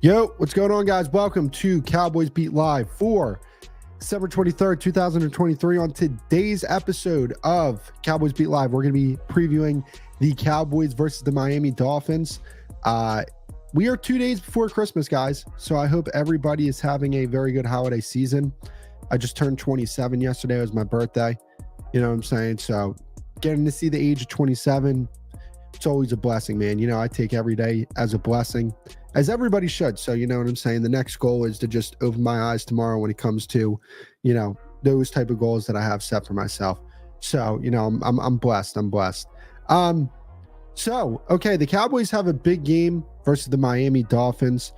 Yo, what's going on, guys? Welcome to Cowboys Beat Live for December 23rd, 2023. On today's episode of Cowboys Beat Live, we're going to be previewing the Cowboys versus the Miami Dolphins. We are 2 days before Christmas, guys, so I hope everybody is having a very good holiday season. I just turned 27 yesterday. It was my birthday. You know what I'm saying? So getting to see the age of 27, it's always a blessing, man. You know, I take every day as a blessing, as everybody should. So, you know what I'm saying? The next goal is to just open my eyes tomorrow when it comes to, you know, those type of goals that I have set for myself. So, you know, I'm blessed. I'm blessed. Okay, the Cowboys have a big game versus the Miami Dolphins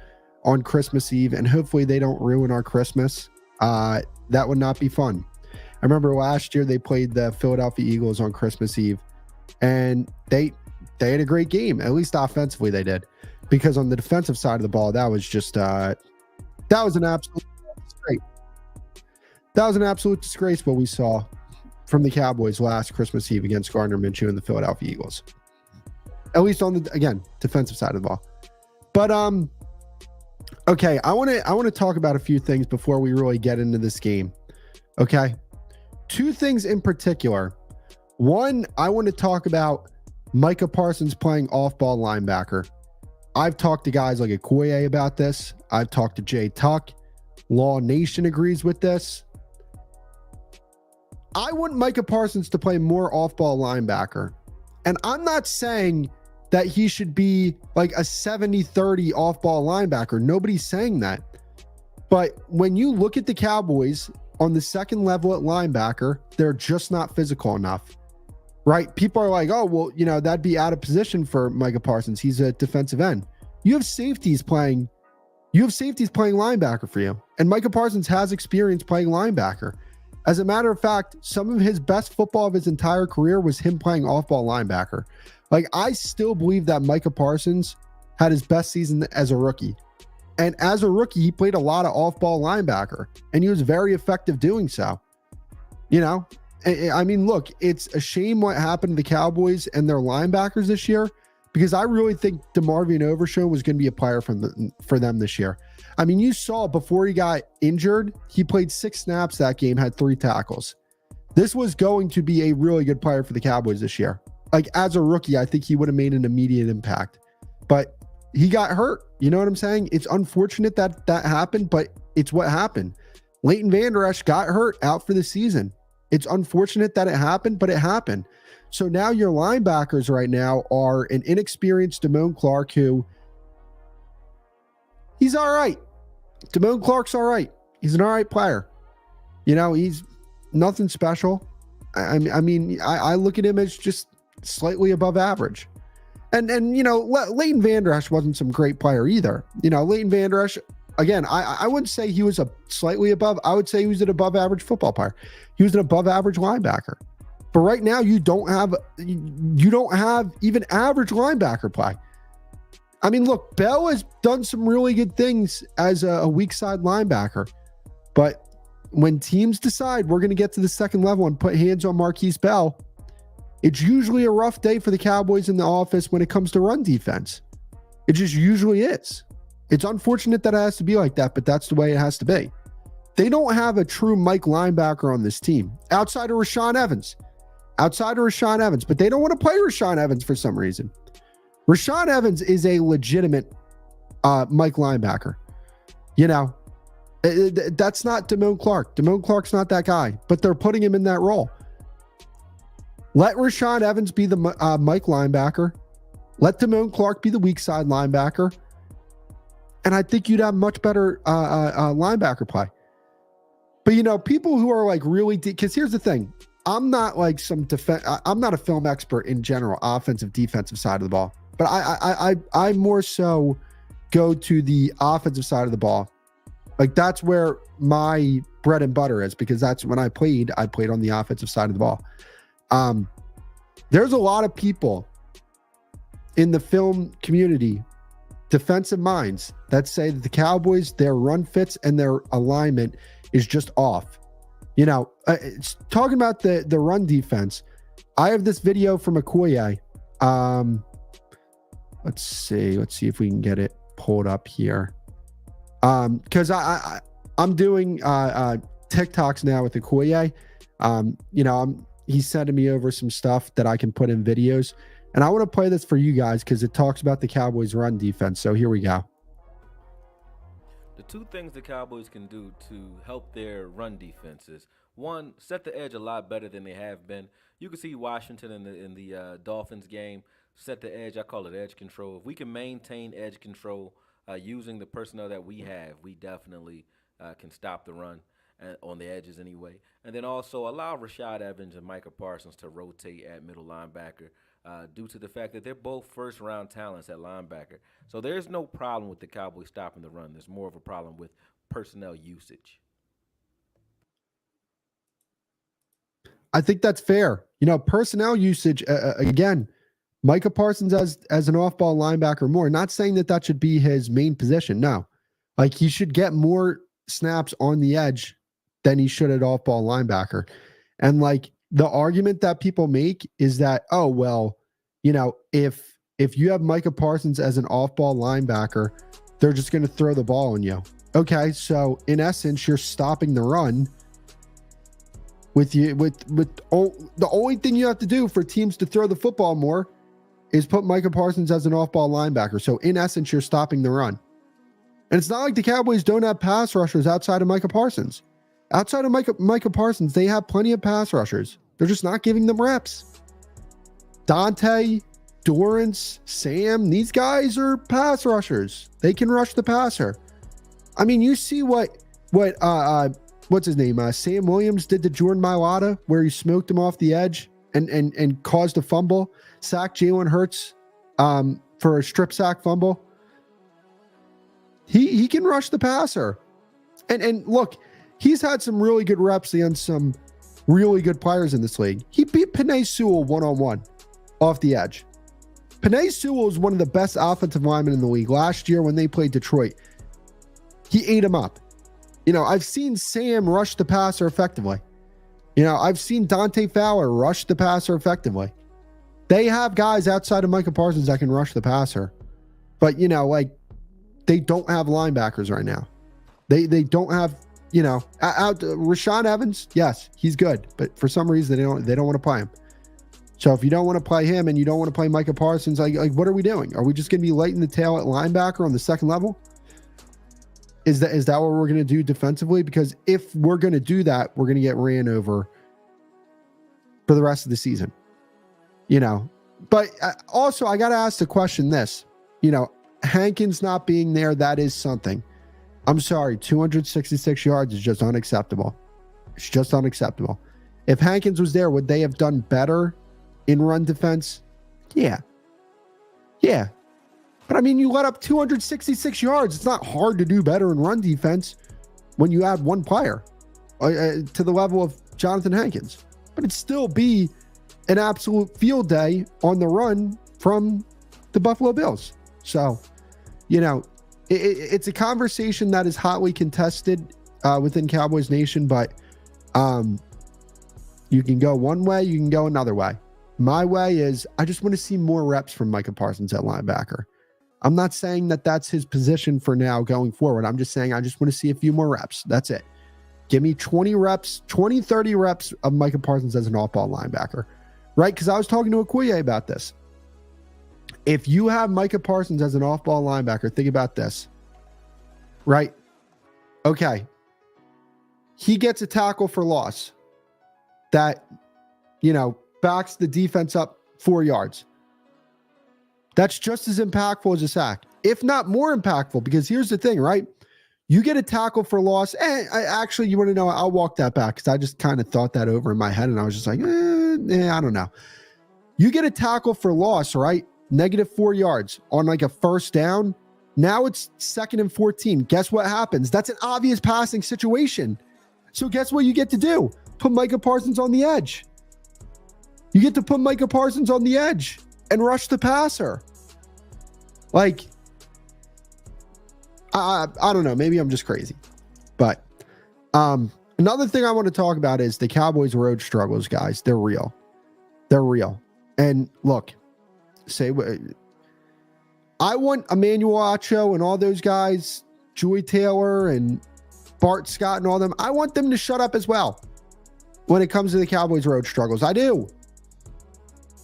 on Christmas Eve, and hopefully they don't ruin our Christmas. That would not be fun. I remember last year they played the Philadelphia Eagles on Christmas Eve, and they had a great game. At least offensively they did. Because on the defensive side of the ball, that was just that was an absolute disgrace. That was an absolute disgrace what we saw from the Cowboys last Christmas Eve against Gardner Minshew and the Philadelphia Eagles. At least on the, again, defensive side of the ball. But okay, I want to talk about a few things before we really get into this game. Okay? Two things in particular. One, I want to talk about Micah Parsons playing off-ball linebacker. I've talked to guys like Okoye about this. I've talked to Jay Tuck. Law Nation agrees with this. I want Micah Parsons to play more off-ball linebacker. And I'm not saying that he should be like a 70-30 off-ball linebacker. Nobody's saying that. But when you look at the Cowboys on the second level at linebacker, they're just not physical enough. Right? People are like, oh, well, you know, that'd be out of position for Micah Parsons. He's a defensive end. You have safeties playing linebacker for you. And Micah Parsons has experience playing linebacker. As a matter of fact, some of his best football of his entire career was him playing off-ball linebacker. Like, I still believe that Micah Parsons had his best season as a rookie. And as a rookie, he played a lot of off-ball linebacker. And he was very effective doing so. You know? I mean, look, it's a shame what happened to the Cowboys and their linebackers this year, because I really think DeMarvion Overshown was going to be a player for them this year. I mean, you saw before he got injured, he played 6 snaps that game, had 3 tackles. This was going to be a really good player for the Cowboys this year. Like, as a rookie, I think he would have made an immediate impact. But he got hurt. You know what I'm saying? It's unfortunate that that happened, but it's what happened. Leighton Vander Esch got hurt, out for the season. It's unfortunate that it happened, but it happened. So now your linebackers right now are an inexperienced Damone Clark, who he's all right. Damone Clark's all right. He's an all right player. You know, he's nothing special. I mean, I look at him as just slightly above average. And you know, Leighton Vander Esch wasn't some great player either. You know, Leighton Vander Esch, again, I wouldn't say he was a slightly above. I would say he was an above average football player. He was an above average linebacker. But right now, you don't have even average linebacker play. I mean, look, Bell has done some really good things as a weak side linebacker. But when teams decide we're going to get to the second level and put hands on Marquise Bell, it's usually a rough day for the Cowboys in the office when it comes to run defense. It just usually is. It's unfortunate that it has to be like that, but that's the way it has to be. They don't have a true Mike linebacker on this team outside of Rashaan Evans. But they don't want to play Rashaan Evans for some reason. Rashaan Evans is a legitimate Mike linebacker. You know, that's not Damone Clark. Damone Clark's not that guy, but they're putting him in that role. Let Rashaan Evans be the Mike linebacker. Let Damone Clark be the weak side linebacker. And I think you'd have much better linebacker play. But, you know, people who are like really deep, because here's the thing. I'm not like I'm not a film expert in general, offensive, defensive side of the ball. But I more so go to the offensive side of the ball. Like, that's where my bread and butter is, because that's when I played on the offensive side of the ball. There's a lot of people in the film community, defensive minds, that say that the Cowboys, their run fits and their alignment is just off. You know, talking about the run defense, I have this video from Okoye. Let's see if we can get it pulled up here. Because I'm doing TikToks now with Okoye. He's sending me over some stuff that I can put in videos, and I want to play this for you guys because it talks about the Cowboys' run defense. So here we go. The two things the Cowboys can do to help their run defense is one, set the edge a lot better than they have been. You can see Washington in the Dolphins game set the edge. I call it edge control. If we can maintain edge control using the personnel that we have, we definitely can stop the run on the edges anyway. And then also allow Rashad Evans and Micah Parsons to rotate at middle linebacker due to the fact that they're both first round talents at linebacker. So there's no problem with the Cowboys stopping the run. There's more of a problem with personnel usage. I think that's fair. Personnel usage, again, Micah Parsons as an off-ball linebacker more. Not saying that should be his main position. No. Like, he should get more snaps on the edge than he should at off-ball linebacker. And, like, the argument that people make is that, oh, well, if you have Micah Parsons as an off-ball linebacker, they're just going to throw the ball on you. Okay, so in essence, you're stopping the run. The only thing you have to do for teams to throw the football more is put Micah Parsons as an off-ball linebacker. So in essence, you're stopping the run. And it's not like the Cowboys don't have pass rushers outside of Micah Parsons. Outside of Micah Parsons, they have plenty of pass rushers. They're just not giving them reps. Dante, Dorrance, Sam, these guys are pass rushers. They can rush the passer. I mean, you see what's his name? Sam Williams did to Jordan Mailata, where he smoked him off the edge and caused a fumble, sacked Jalen Hurts for a strip sack fumble. He can rush the passer. And look, he's had some really good reps against some really good players in this league. He beat Penei Sewell one-on-one off the edge. Penei Sewell is one of the best offensive linemen in the league. Last year when they played Detroit, he ate him up. I've seen Sam rush the passer effectively. I've seen Dante Fowler rush the passer effectively. They have guys outside of Micah Parsons that can rush the passer. But, they don't have linebackers right now. They don't have, Rashaan Evans, yes, he's good. But for some reason, they don't want to play him. So if you don't want to play him and you don't want to play Micah Parsons, like what are we doing? Are we just going to be lighting the tail at linebacker on the second level? Is that what we're going to do defensively? Because if we're going to do that, we're going to get ran over for the rest of the season. But also I got to ask the question this, Hankins not being there, that is something. I'm sorry, 266 yards is just unacceptable. It's just unacceptable. If Hankins was there, would they have done better in run defense? Yeah. But I mean, you let up 266 yards. It's not hard to do better in run defense when you add one player to the level of Jonathan Hankins. But it'd still be an absolute field day on the run from the Buffalo Bills. So, it's a conversation that is hotly contested within Cowboys Nation, but you can go one way, you can go another way. My way is I just want to see more reps from Micah Parsons at linebacker. I'm not saying that that's his position for now going forward. I'm just saying I just want to see a few more reps. That's it. Give me 20 reps, 20, 30 reps of Micah Parsons as an off-ball linebacker, right? Because I was talking to Okoye about this. If you have Micah Parsons as an off-ball linebacker, think about this, right? Okay. He gets a tackle for loss that, backs the defense up 4 yards. That's just as impactful as a sack, if not more impactful, because here's the thing, right? You get a tackle for loss. You want to know, I'll walk that back because I just kind of thought that over in my head and I was just like, I don't know. You get a tackle for loss, right? -4 yards on like a first down. Now it's 2nd and 14. Guess what happens? That's an obvious passing situation. So guess what you get to do? Put Micah Parsons on the edge. You get to put Micah Parsons on the edge and rush the passer. Like, I don't know. Maybe I'm just crazy. But another thing I want to talk about is the Cowboys' road struggles, guys. They're real. They're real. And look, I want Emmanuel Acho and all those guys Joy Taylor and Bart Scott and all them, I want them to shut up as well when it comes to the Cowboys' road struggles. I do.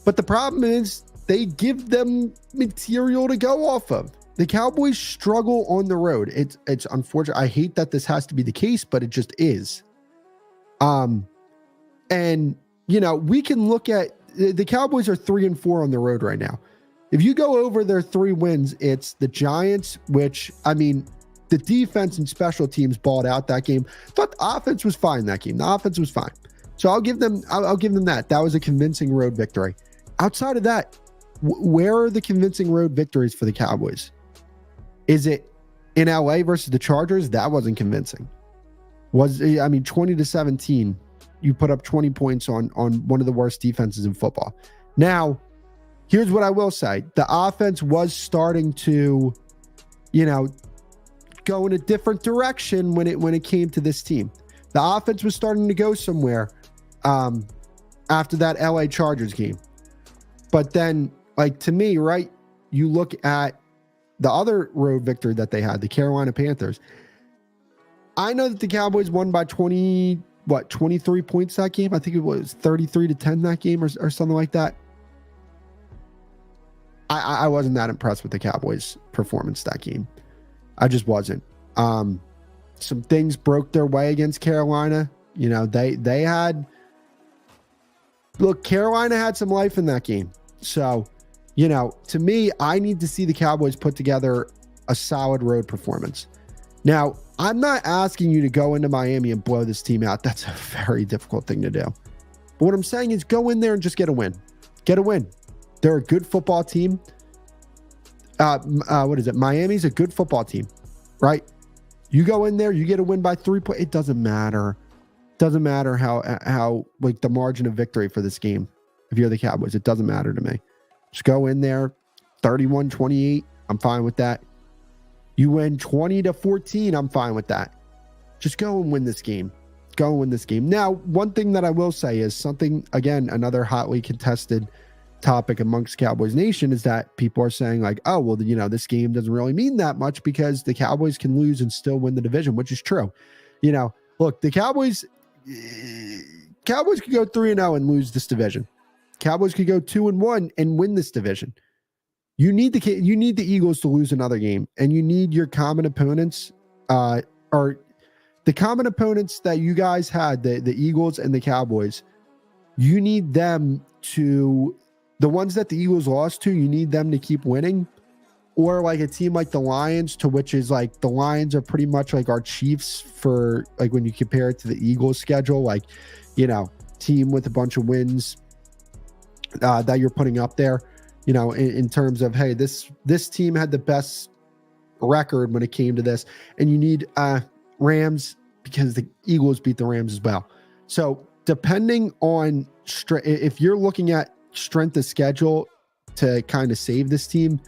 But the problem is they give them material to go off of. The Cowboys struggle on the road. It's unfortunate. I hate that this has to be the case, but it just is. And we can look at the Cowboys are 3-4 on the road right now. If you go over their 3 wins, it's the Giants, which, I mean, the defense and special teams balled out that game. Thought the offense was fine that game. The offense was fine. So I'll give them that. That was a convincing road victory. Outside of that, where are the convincing road victories for the Cowboys? Is it in LA versus the Chargers? That wasn't convincing. 20-17, you put up 20 points on one of the worst defenses in football. Now, here's what I will say. The offense was starting to, go in a different direction when it came to this team. The offense was starting to go somewhere after that LA Chargers game. But then, to me, right, you look at the other road victory that they had, the Carolina Panthers. I know that the Cowboys won by 23 points that game. I think it was 33-10 that game or something like that. I wasn't that impressed with the Cowboys' performance that game. I just wasn't. Some things broke their way against Carolina. They had... Look, Carolina had some life in that game. So, to me, I need to see the Cowboys put together a solid road performance. Now, I'm not asking you to go into Miami and blow this team out. That's a very difficult thing to do. But what I'm saying is go in there and just get a win. Get a win. They're a good football team. What is it? Miami's a good football team, right? You go in there, you get a win by 3 points. It doesn't matter. Doesn't matter how the margin of victory for this game. If you're the Cowboys, it doesn't matter to me. Just go in there, 31-28. I'm fine with that. You win 20-14. I'm fine with that. Just go and win this game. Go and win this game. Now, one thing that I will say is something, again, another hotly contested topic amongst Cowboys Nation is that people are saying this game doesn't really mean that much because the Cowboys can lose and still win the division, which is true. Look, the Cowboys could go 3-0 and lose this division. Cowboys could go 2-1 and win this division. You need the Eagles to lose another game, and you need your common opponents, or the common opponents that you guys had, the Eagles and the Cowboys. You need them to, the ones that the Eagles lost to, you need them to keep winning, or a team like the Lions, to which is the Lions are pretty much like our Chiefs for when you compare it to the Eagles schedule, team with a bunch of wins that you're putting up there, in terms of, hey, this team had the best record when it came to this, and you need Rams because the Eagles beat the Rams as well. So depending on if you're looking at strength of schedule to kind of save this team,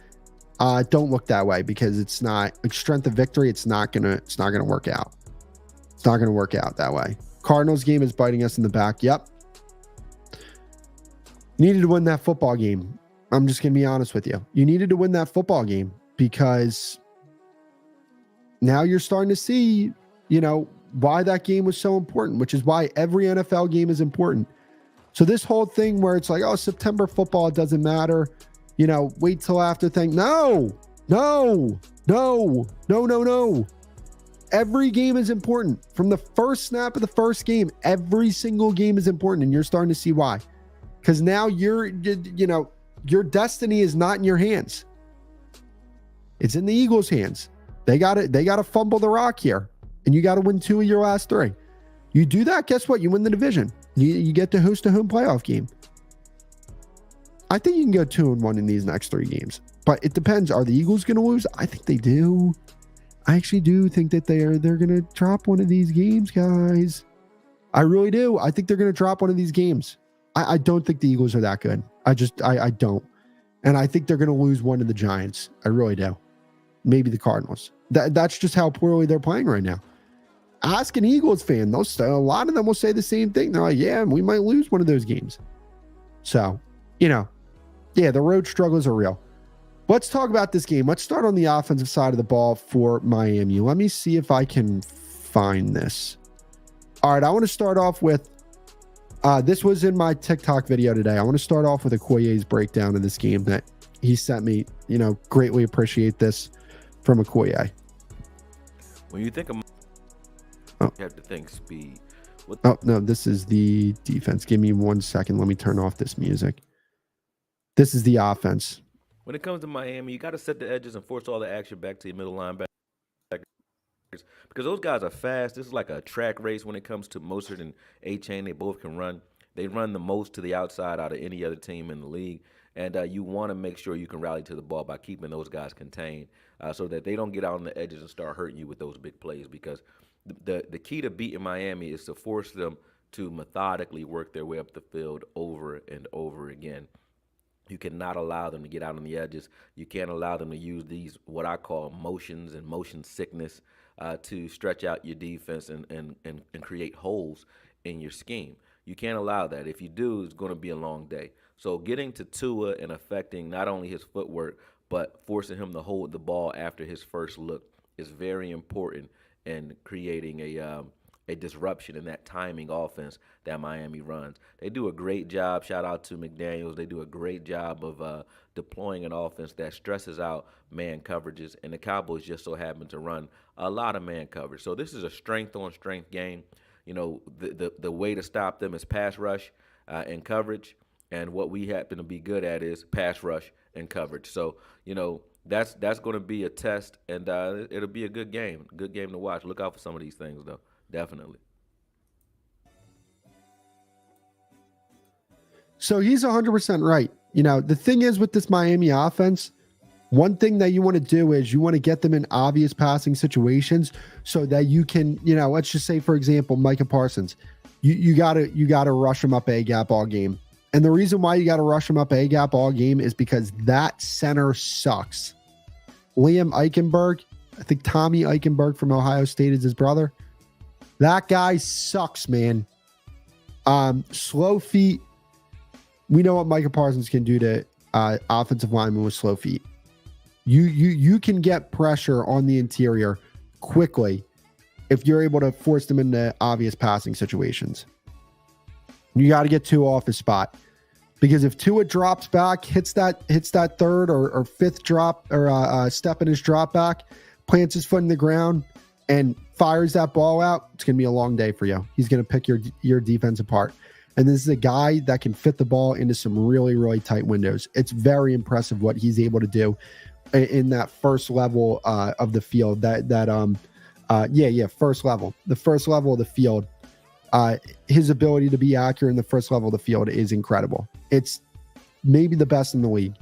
don't look that way because it's not strength of victory. It's not gonna work out. It's not gonna work out that way. Cardinals game is biting us in the back. Yep. Needed to win that football game. I'm just going to be honest with you. You needed to win that football game because now you're starting to see, why that game was so important, which is why every NFL game is important. So this whole thing where it's September football, it doesn't matter, wait till after thing. No. Every game is important. From the first snap of the first game, every single game is important, and you're starting to see why. Because now your destiny is not in your hands. It's in the Eagles' hands. They got to fumble the rock here, and you got to win 2 of your last 3. You do that, guess what? You win the division. You get to host a home playoff game. I think you can go 2-1 in these next 3 games, but it depends. Are the Eagles going to lose? I think they do. I actually do think that they're going to drop one of these games, guys. I really do. I think they're going to drop one of these games. I don't think the Eagles are that good. I don't. And I think they're going to lose one to the Giants. I really do. Maybe the Cardinals. That's just how poorly they're playing right now. Ask an Eagles fan. A lot of them will say the same thing. They're like, yeah, we might lose one of those games. So, yeah, the road struggles are real. Let's talk about this game. Let's start on the offensive side of the ball for Miami. Let me see if I can find this. All right, I want to start off with, this was in my TikTok video today. I want to start off with Okoye's breakdown of this game that he sent me. Greatly appreciate this from Okoye. When you think of, you have to think speed. No, this is the defense. Give me 1 second. Let me turn off this music. This is the offense. When it comes to Miami, you got to set the edges and force all the action back to your middle linebacker. Because those guys are fast. This is like a track race when it comes to Mostert and A-Chain. They both can run. They run the most to the outside out of any other team in the league. And you want to make sure you can rally to the ball by keeping those guys contained so that they don't get out on the edges and start hurting you with those big plays. Because the key to beating Miami is to force them to methodically work their way up the field over and over again. You cannot allow them to get out on the edges. You can't allow them to use these, what I call motions and motion sickness, to stretch out your defense and create holes in your scheme. You can't allow that. If you do, it's going to be a long day. So getting to Tua and affecting not only his footwork, but forcing him to hold the ball after his first look is very important in creating a disruption in that timing offense that Miami runs. They do a great job. Shout out to McDaniels. They do a great job of deploying an offense that stresses out man coverages, and the Cowboys just so happen to run a lot of man coverage. So this is a strength-on-strength game. The way to stop them is pass rush and coverage, and what we happen to be good at is pass rush and coverage. So, that's going to be a test, and it'll be a good game to watch. Look out for some of these things, though. Definitely. So he's 100% right. The thing is with this Miami offense, one thing that you want to do is you want to get them in obvious passing situations so that you can, let's just say, for example, Micah Parsons, you gotta rush him up A gap all game. And the reason why you got to rush him up A gap all game is because that center sucks. Liam Eichenberg, I think Tommy Eichenberg from Ohio State is his brother. That guy sucks, man. Slow feet. We know what Micah Parsons can do to offensive linemen with slow feet. You can get pressure on the interior quickly if you're able to force them into obvious passing situations. You got to get Tua off his spot, because if Tua drops back, hits that third or fifth drop or step in his drop back, plants his foot in the ground, and fires that ball out, it's going to be a long day for you. He's going to pick your defense apart. And this is a guy that can fit the ball into some really, really tight windows. It's very impressive what he's able to do in that first level of the field. First level. The first level of the field. His ability to be accurate in the first level of the field is incredible. It's maybe the best in the league.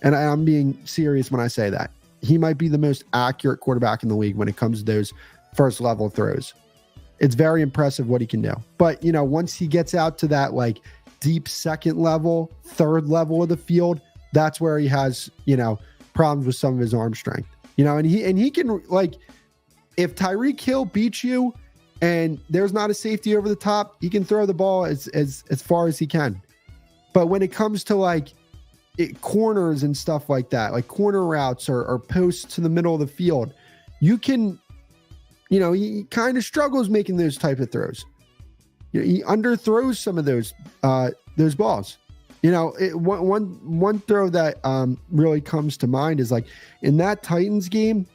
And I'm being serious when I say that. He might be the most accurate quarterback in the league when it comes to those first level throws. It's very impressive what he can do. But, once he gets out to that deep second level, third level of the field, that's where he has, problems with some of his arm strength. And he can, if Tyreek Hill beats you and there's not a safety over the top, he can throw the ball as far as he can. But when it comes to corners and stuff like that, like corner routes or posts to the middle of the field, you can, he kind of struggles making those type of throws. He underthrows some of those balls. One throw that really comes to mind is in that Titans game,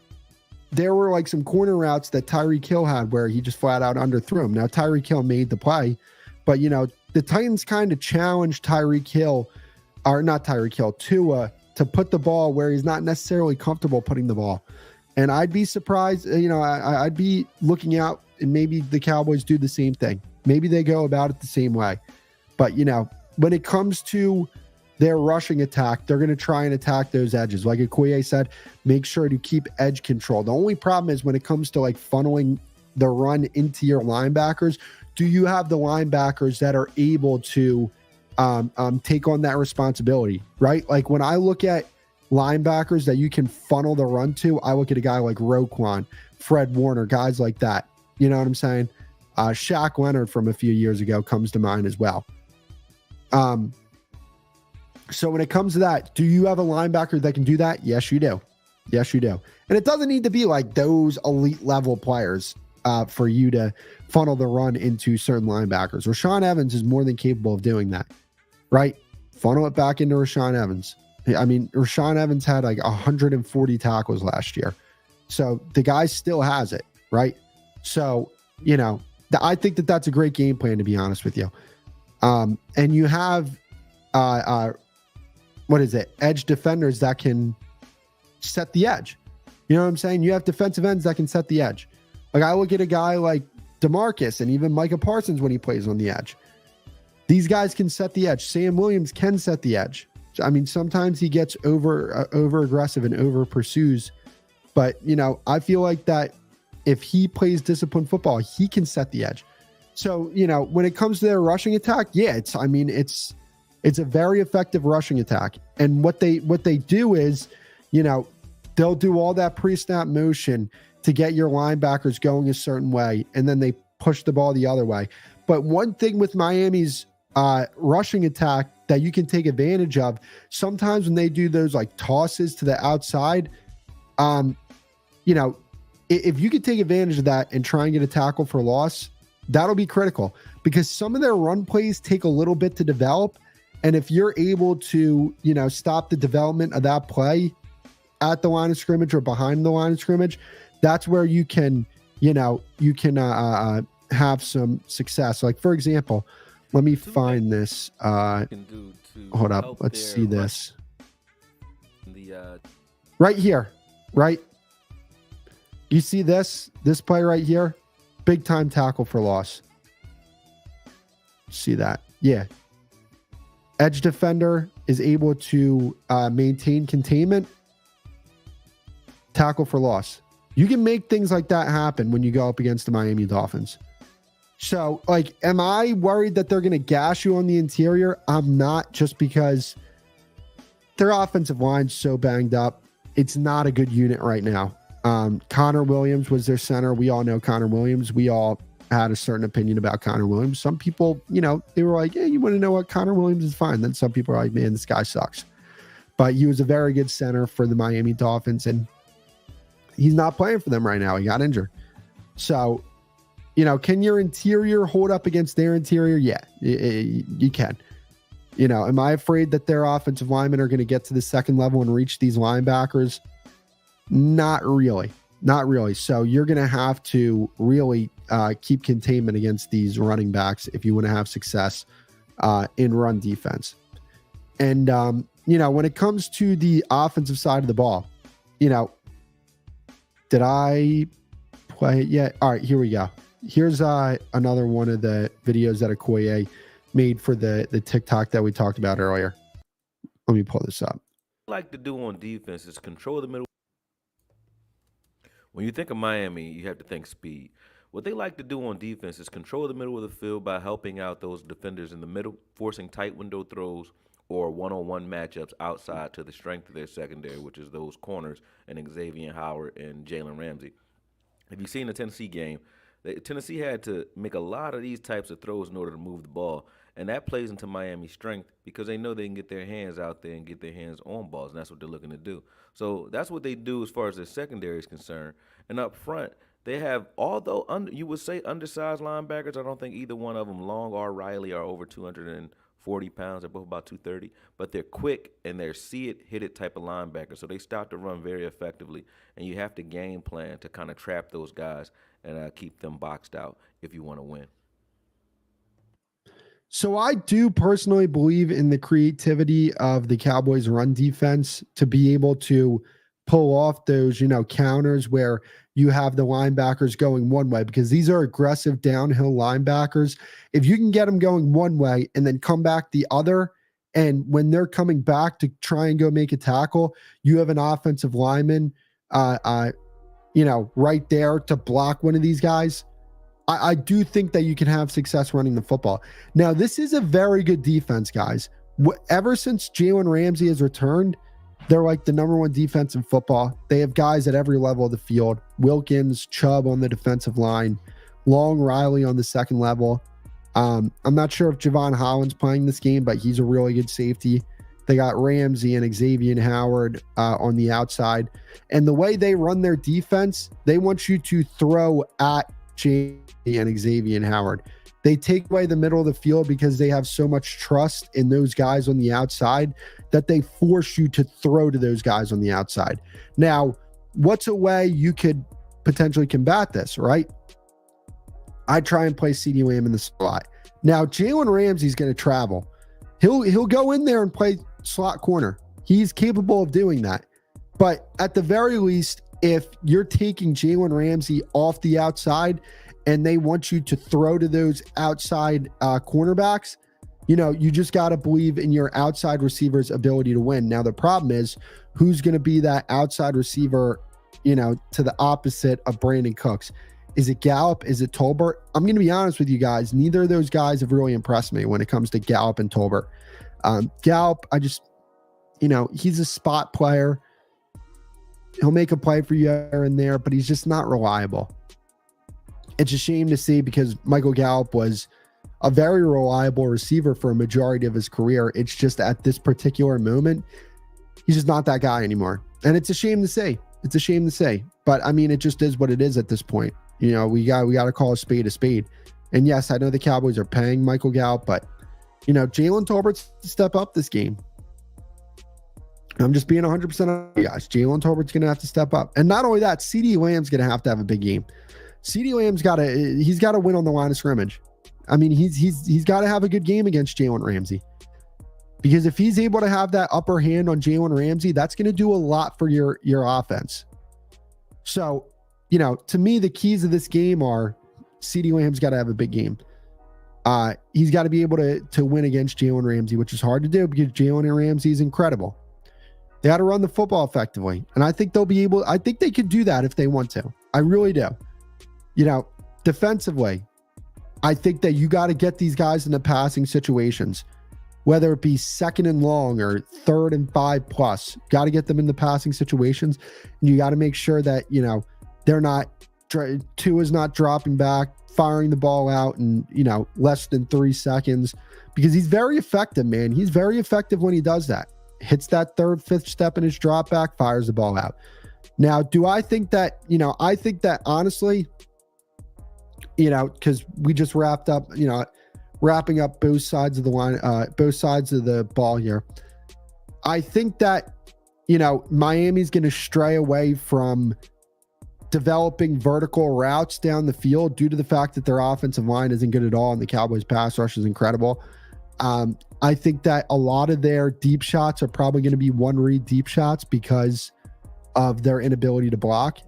there were some corner routes that Tyreek Hill had where he just flat out underthrew him. Now Tyreek Hill made the play, but the Titans kind of challenged Tua to put the ball where he's not necessarily comfortable putting the ball. And I'd be surprised, I'd be looking out, and maybe the Cowboys do the same thing. Maybe they go about it the same way. But, when it comes to their rushing attack, they're going to try and attack those edges. Like Okoye said, make sure to keep edge control. The only problem is when it comes to funneling the run into your linebackers, do you have the linebackers that are able to take on that responsibility, right? When I look at linebackers that you can funnel the run to, I look at a guy like Roquan, Fred Warner, guys like that. You know what I'm saying? Shaq Leonard from a few years ago comes to mind as well. So when it comes to that, do you have a linebacker that can do that? Yes, you do. Yes, you do. And it doesn't need to be like those elite level players for you to funnel the run into certain linebackers. Rashaan Evans is more than capable of doing that, right? Funnel it back into Rashaan Evans. I mean, Rashaan Evans had like 140 tackles last year. So the guy still has it, right? So, I think that that's a great game plan, to be honest with you. And you have, edge defenders that can set the edge. You know what I'm saying? You have defensive ends that can set the edge. Like I look at a guy like DeMarcus and even Micah Parsons when he plays on the edge. These guys can set the edge. Sam Williams can set the edge. I mean, sometimes he gets over aggressive and over pursues, but I feel like that if he plays disciplined football, he can set the edge. So, when it comes to their rushing attack, yeah, it's a very effective rushing attack. And what they do is, they'll do all that pre-snap motion to get your linebackers going a certain way, and then they push the ball the other way. But one thing with Miami's rushing attack that you can take advantage of, sometimes when they do those like tosses to the outside, if you could take advantage of that and try and get a tackle for loss, that'll be critical because some of their run plays take a little bit to develop. And if you're able to, stop the development of that play at the line of scrimmage or behind the line of scrimmage, that's where you can have some success. Like, for example, let me find this. Hold up. Let's see this. Right here, right? You see this play right here? Big time tackle for loss. See that? Yeah. Edge defender is able to maintain containment. Tackle for loss. You can make things like that happen when you go up against the Miami Dolphins. So, am I worried that they're going to gash you on the interior? I'm not, just because their offensive line's so banged up. It's not a good unit right now. Connor Williams was their center. We all know Connor Williams. We all had a certain opinion about Connor Williams. Some people, they were like, yeah, you want to know what? Connor Williams is fine. Then some people are like, man, this guy sucks. But he was a very good center for the Miami Dolphins, and he's not playing for them right now. He got injured. So, can your interior hold up against their interior? Yeah, you can. Am I afraid that their offensive linemen are going to get to the second level and reach these linebackers? Not really. Not really. So you're going to have to really keep containment against these running backs if you want to have success in run defense. And, when it comes to the offensive side of the ball, did I play it yet? All right, here we go. Here's another one of the videos that Okoye made for the TikTok that we talked about earlier. Let me pull this up. What I like to do on defense is control the middle. When you think of Miami, you have to think speed. What they like to do on defense is control the middle of the field by helping out those defenders in the middle, forcing tight window throws or one-on-one matchups outside to the strength of their secondary, which is those corners and Xavier Howard and Jalen Ramsey. If you've seen the Tennessee game, Tennessee had to make a lot of these types of throws in order to move the ball, and that plays into Miami's strength because they know they can get their hands out there and get their hands on balls, and that's what they're looking to do. So that's what they do as far as their secondary is concerned. And up front, they have, although you would say undersized linebackers, I don't think either one of them, Long or Riley, are over 240 pounds. They're both about 230, but they're quick and they're see it, hit it type of linebackers. So they stop the run very effectively, and you have to game plan to kind of trap those guys and keep them boxed out if you want to win. So I do personally believe in the creativity of the Cowboys run defense to be able to pull off those, counters where you have the linebackers going one way, because these are aggressive downhill linebackers. If you can get them going one way and then come back the other, and when they're coming back to try and go make a tackle, you have an offensive lineman, right there to block one of these guys. I do think that you can have success running the football. Now, this is a very good defense, guys. Ever since Jalen Ramsey has returned, they're like the number one defense in football. They have guys at every level of the field. Wilkins, Chubb on the defensive line, Long, Riley on the second level. I'm not sure if Javon Holland's playing this game, but he's a really good safety. They got Ramsey and Xavier Howard on the outside. And the way they run their defense, they want you to throw at Jamie and Xavier Howard. They take away the middle of the field because they have so much trust in those guys on the outside that they force you to throw to those guys on the outside. Now, what's a way you could potentially combat this, right? I try and play CeeDee Lamb in the slot. Now, Jalen Ramsey's going to travel. He'll go in there and play slot corner. He's capable of doing that. But at the very least, if you're taking Jalen Ramsey off the outside and they want you to throw to those outside cornerbacks, you just got to believe in your outside receiver's ability to win. Now, the problem is who's going to be that outside receiver, to the opposite of Brandon Cooks. Is it Gallup? Is it Tolbert? I'm going to be honest with you guys. Neither of those guys have really impressed me when it comes to Gallup and Tolbert. Gallup, I just, he's a spot player. He'll make a play for you here and there, but he's just not reliable. It's a shame to see because Michael Gallup was a very reliable receiver for a majority of his career. It's just at this particular moment, he's just not that guy anymore. And it's a shame to say. It's a shame to say. But, I mean, it just is what it is at this point. We got to call a spade a spade. And, yes, I know the Cowboys are paying Michael Gallup, but, Jalen Tolbert's to step up this game. I'm just being 100% on you guys. Jalen Tolbert's going to have to step up. And not only that, CeeDee Lamb's going to have a big game. CeeDee Lamb's he's got to win on the line of scrimmage. I mean, he's got to have a good game against Jalen Ramsey. Because if he's able to have that upper hand on Jalen Ramsey, that's going to do a lot for your offense. So, to me, the keys of this game are CeeDee Lamb's got to have a big game. He's got to be able to win against Jalen Ramsey, which is hard to do because Jalen Ramsey is incredible. They got to run the football effectively. And I think I think they could do that if they want to. I really do. Defensively, I think that you got to get these guys in the passing situations, whether it be 2nd and long or 3rd and 5+, got to get them in the passing situations. And you got to make sure that, they're not, Tua's not dropping back, firing the ball out in, less than 3 seconds, because he's very effective, man. He's very effective when he does that. Hits that 3rd, 5th step in his drop back, fires the ball out. Now, do I think that, I think that honestly, because we just wrapped up, wrapping up both sides of the line, both sides of the ball here. I think that, Miami's going to stray away from developing vertical routes down the field due to the fact that their offensive line isn't good at all and the Cowboys pass rush is incredible. I think that a lot of their deep shots are probably going to be one read deep shots because of their inability to block.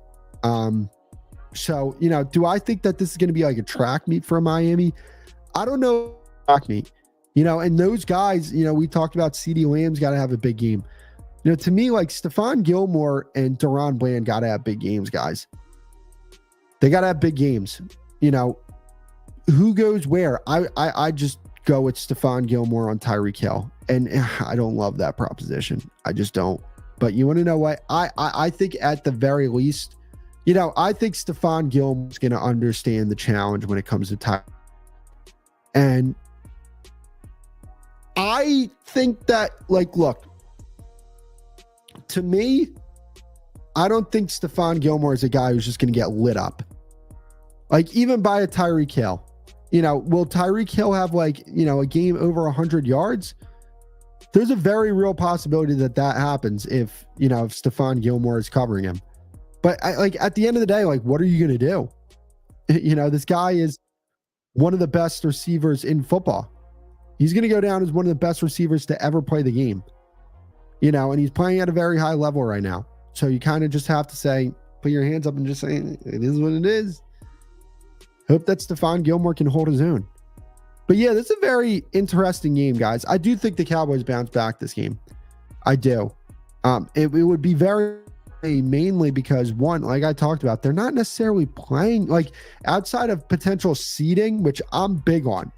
So, do I think that this is going to be like a track meet for Miami? I don't know. Track meet, and those guys, we talked about CeeDee Lamb's got to have a big game. To me, like Stephon Gilmore and Deron Bland got to have big games, guys. They got to have big games. Who goes where? I just go with Stephon Gilmore on Tyreek Hill. And I don't love that proposition. I just don't. But you want to know what? I think at the very least, I think Stephon Gilmore's going to understand the challenge when it comes to Tyreek. And I think that, look, to me, I don't think Stephon Gilmore is a guy who's just going to get lit up. Even by a Tyreek Hill. Will Tyreek Hill have a game over 100 yards? There's a very real possibility that happens if Stephon Gilmore is covering him. But at the end of the day, what are you going to do? This guy is one of the best receivers in football. He's going to go down as one of the best receivers to ever play the game. And he's playing at a very high level right now. So you kind of just have to say, put your hands up and just say, it is what it is. Hope that Stephon Gilmore can hold his own. But yeah, this is a very interesting game, guys. I do think the Cowboys bounce back this game. I do. It would be very mainly because, one, like I talked about, they're not necessarily playing outside of potential seeding, which I'm big on.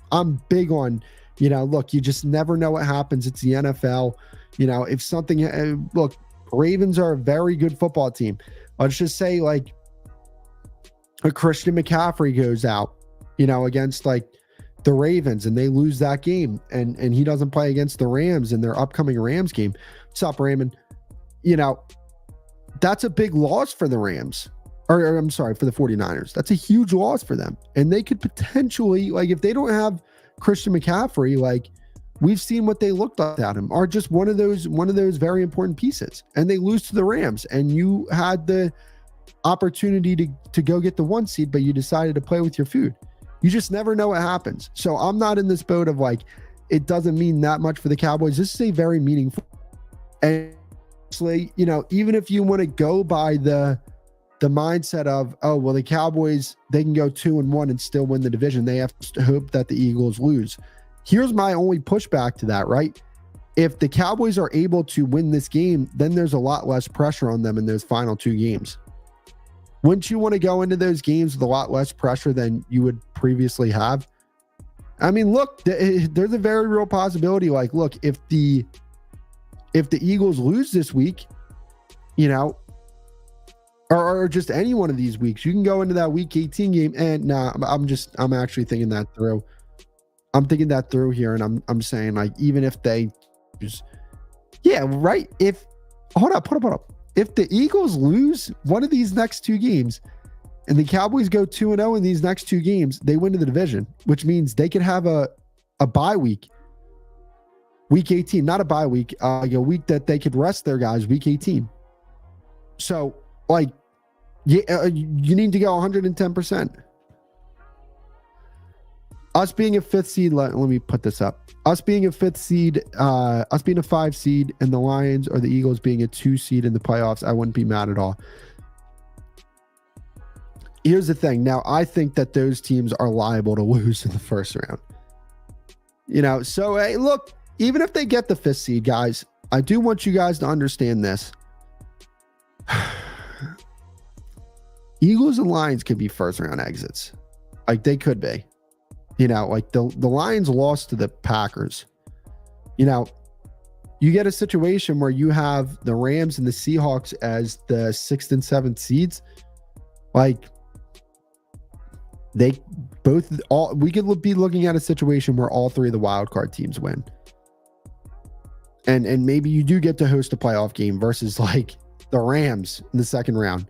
Look, you just never know what happens. It's the NFL. If something, look, Ravens are a very good football team. Let's just say a Christian McCaffrey goes out, against the Ravens and they lose that game and he doesn't play against the Rams in their upcoming Rams game. What's up, Raymond? You know, that's a big loss for the Rams. Or I'm sorry, for the 49ers. That's a huge loss for them. And they could potentially, like, if they don't have Christian McCaffrey, like, we've seen what they looked like at him, are just one of those very important pieces. And they lose to the Rams. And you had the opportunity to go get the 1 seed, but you decided to play with your food. You just never know what happens. So I'm not in this boat of like, it doesn't mean that much for the Cowboys. This is a very meaningful. And you know, even if you want to go by the mindset of, oh, well, the Cowboys, they can go 2-1 and still win the division. They have to hope that the Eagles lose. Here's my only pushback to that, right? If the Cowboys are able to win this game, then there's a lot less pressure on them in those final 2 games. Wouldn't you want to go into those games with a lot less pressure than you would previously have? I mean, look, there's a very real possibility. Like, look, if the Eagles lose this week, you know, or just any one of these weeks, you can go into that week 18 game and I'm actually thinking that through. I'm thinking that through here, and I'm saying, like, even if they just, yeah, right. Hold up. If the Eagles lose one of these next 2 games and the Cowboys go 2-0 in these next 2 games, they win the division, which means they could have a bye week. Week 18, not a bye week, a week that they could rest their guys, week 18. So, like, yeah, you need to go 110%. Us being a 5th seed, let me put this up. Us being a 5th seed, us being a 5 seed, and the Lions or the Eagles being a 2 seed in the playoffs, I wouldn't be mad at all. Here's the thing. Now, I think that those teams are liable to lose in the first round. You know, so, hey, look, even if they get the 5th seed, guys, I do want you guys to understand this. Eagles and Lions could be first round exits. Like, they could be. You know, like the Lions lost to the Packers. You know, you get a situation where you have the Rams and the Seahawks as the 6th and 7th seeds. Like, we could be looking at a situation where all 3 of the wild card teams win. And maybe you do get to host a playoff game versus like the Rams in the second round.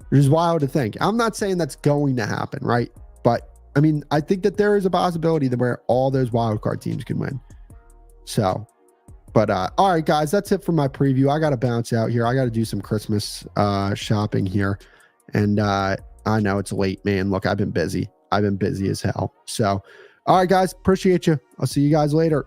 Which is wild to think. I'm not saying that's going to happen, right? But I mean, I think that there is a possibility that where all those wild card teams can win. So, but all right, guys, that's it for my preview. I got to bounce out here. I got to do some Christmas shopping here. And I know it's late, man. Look, I've been busy. I've been busy as hell. So, all right, guys, appreciate you. I'll see you guys later.